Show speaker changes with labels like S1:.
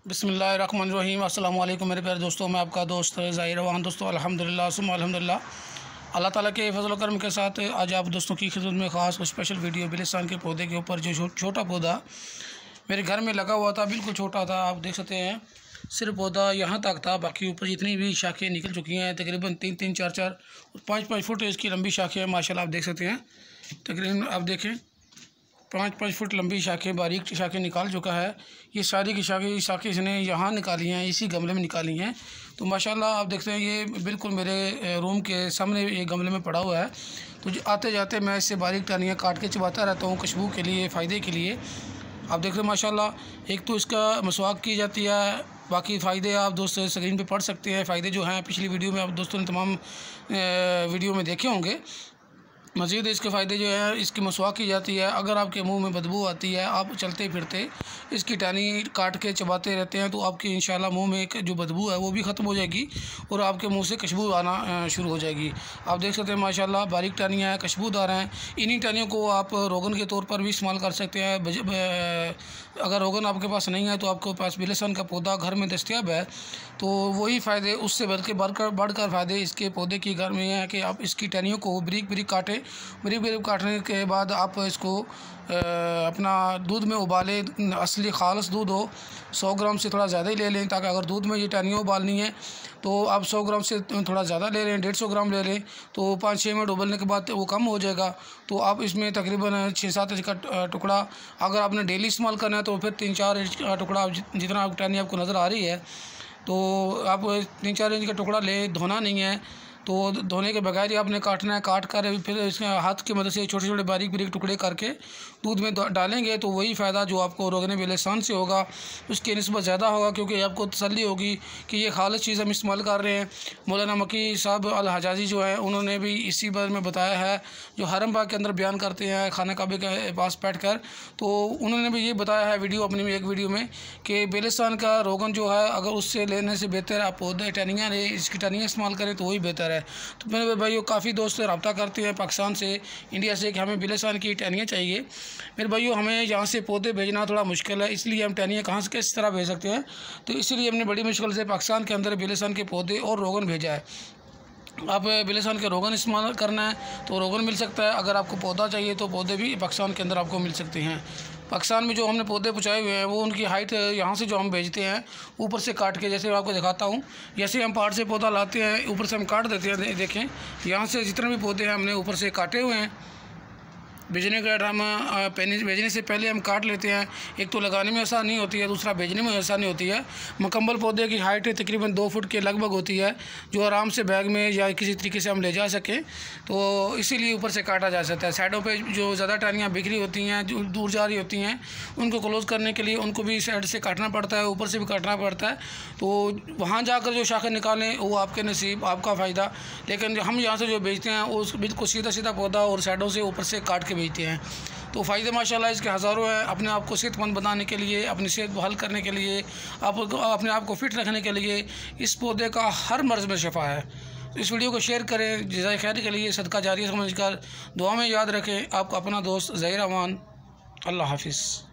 S1: बिस्मिल्लाहिर्रहमानिर्रहीम। अस्सलाम वालेकुम मेरे प्यारे दोस्तों, मैं आपका दोस्त ज़ाहिर रवान। दोस्तों अल्हम्दुलिल्लाह सुम्मा अल्हम्दुलिल्लाह, अल्लाह ताला के फजल करम के साथ आज आप दोस्तों की खिदमत में ख़ास और स्पेशल वीडियो बिलिस्तान के पौधे के ऊपर जो छोटा पौधा मेरे घर में लगा हुआ था, बिल्कुल छोटा था। आप देख सकते हैं सिर्फ पौधा यहाँ तक था, बाकी ऊपर जितनी भी शाखें निकल चुकी हैं तकरीबन 3-3, 4-4 और 5-5 फुट इसकी लंबी शाखें हैं। माशाल्लाह आप देख सकते हैं, तकरीबन आप देखें 5-5 फुट लंबी शाखें, बारीक शाखें निकाल चुका है। ये सारी की शाखें इसने यहाँ निकाली हैं, इसी गमले में निकाली हैं। तो माशाल्लाह आप देखते हैं ये बिल्कुल मेरे रूम के सामने ये गमले में पड़ा हुआ है। तो आते जाते मैं इससे बारीक टहनियाँ काट के चबाता रहता हूँ, खुशबू के लिए, फ़ायदे के लिए। आप देख रहे हैं माशाल्लाह, एक तो इसका मसवाक की जाती है, बाकी फ़ायदे आप दोस्त स्क्रीन पे पढ़ सकते हैं। फ़ायदे जो हैं पिछली वीडियो में आप दोस्तों ने तमाम वीडियो में देखे होंगे। मज़ीद इसके फ़ायदे जो है, इसकी मसवाक की जाती है। अगर आपके मुंह में बदबू आती है, आप चलते फिरते इसकी टहनी काट के चबाते रहते हैं, तो आपकी इंशाल्लाह मुंह में एक जो बदबू है वो भी ख़त्म हो जाएगी और आपके मुंह से खुशबू आना शुरू हो जाएगी। आप देख सकते हैं माशाल्लाह बारीक टहनियाँ हैं, खुशबूदार हैं। इन्हीं टहनियों को आप रोगन के तौर पर भी इस्तेमाल कर सकते हैं। अगर रोगन आपके पास नहीं है तो आपके पास बिलिस्तान का पौधा घर में दस्तियाब है, तो वही फ़ायदे उससे बढ़कर फ़ायदे इसके पौधे की घर में है कि आप इसकी टहनियों को बारीक बारीक काटें। बारीक काटने के बाद आप इसको अपना दूध में उबाले, असली खालस दूध हो, 100 ग्राम से थोड़ा ज़्यादा ही ले लें, ताकि अगर दूध में ये टहनियाँ उबालनी है तो आप 100 ग्राम से थोड़ा ज़्यादा ले लें, 150 ग्राम ले लें, तो 5-6 मिनट उबलने के बाद वो कम हो जाएगा। तो आप इसमें तकरीबन 6-7 इंच का टुकड़ा, अगर आपने डेली इस्तेमाल करना है तो फिर 3-4 इंच का टुकड़ा, जितना टहनी आपको नज़र आ रही है तो आप 3-4 इंच का टुकड़ा लें। धोना नहीं है, तो धोने के बगैर ही आपने काटना है। काट कर फिर इसके हाथ की मदद से छोटे छोटे बारीक बारीक टुकड़े करके दूध में डालेंगे, तो वही फ़ायदा जो आपको रोगन बिलिस्तान से होगा उसकी निस्बत ज़्यादा होगा, क्योंकि आपको तसल्ली होगी कि ये खालिस चीज़ हम इस्तेमाल कर रहे हैं। मौलाना मकी साहब अल हजाजी जो है, उन्होंने भी इसी बारे में बताया है, जो हरम बाग के अंदर बयान करते हैं खाना काबे के पास बैठ कर। तो उन्होंने भी ये बताया है वीडियो अपनी एक वीडियो में कि बिलिस्तान का रोगन जो है, अगर उससे लेने से बेहतर आप पौधे टहनियाँ लें, इसकी टहनियाँ इस्तेमाल करें तो वही बेहतर है। तो मेरे भाइयों काफ़ी दोस्त रब्ता करते हैं पाकिस्तान से, इंडिया से, कि हमें बिलिस्तान की टहनियाँ चाहिए। मेरे भाइयों हमें यहाँ से पौधे भेजना थोड़ा मुश्किल है, इसलिए हम टहनियाँ कहाँ से किस तरह भेज सकते हैं, तो इसलिए हमने बड़ी मुश्किल से पाकिस्तान के अंदर बिलिस्तान के पौधे और रोगन भेजा है। आप बिलिस्तान के रोगन इस्तेमाल करना है तो रोगन मिल सकता है, अगर आपको पौधा चाहिए तो पौधे भी पाकिस्तान के अंदर आपको मिल सकते हैं। पाकिस्तान में जो हमने पौधे पहुँचाए हुए हैं वो उनकी हाइट यहाँ से जो हम भेजते हैं ऊपर से काट के, जैसे मैं आपको दिखाता हूँ, जैसे हम पहाड़ से पौधा लाते हैं ऊपर से हम काट देते हैं। देखें यहाँ से जितने भी पौधे हैं हमने ऊपर से काटे हुए हैं। भेजने का हम भेजने से पहले हम काट लेते हैं। एक तो लगाने में आसानी होती है, दूसरा भेजने में आसानी होती है। मुकम्मल पौधे की हाइट तकरीबन 2 फुट के लगभग होती है, जो आराम से बैग में या किसी तरीके से हम ले जा सकें, तो इसीलिए ऊपर से काटा जा सकता है। साइडों पे जो ज़्यादा टहनियाँ बिखरी होती हैं, जो दूर जा रही होती हैं, उनको क्लोज़ करने के लिए उनको भी साइड से काटना पड़ता है, ऊपर से भी काटना पड़ता है। तो वहाँ जाकर जो शाखें निकालें वो आपके नसीब, आपका फ़ायदा। लेकिन हम यहाँ से जो बेचते हैं वो बिल्कुल सीधा पौधा और साइडों से ऊपर से काट के बेचते हैं। तो फ़ायदे माशाल्लाह इसके हज़ारों हैं। अपने आप को सेहतमंद बनाने के लिए, अपनी सेहत बहाल करने के लिए, अपने आप को फिट रखने के लिए इस पौधे का हर मर्ज़ में शिफा है। इस वीडियो को शेयर करें, जज़ाए खैर के लिए सदका जारिया समझकर दुआ में याद रखें। आपका अपना दोस्त ज़ाहिर रवान। अल्लाह हाफ़िज़।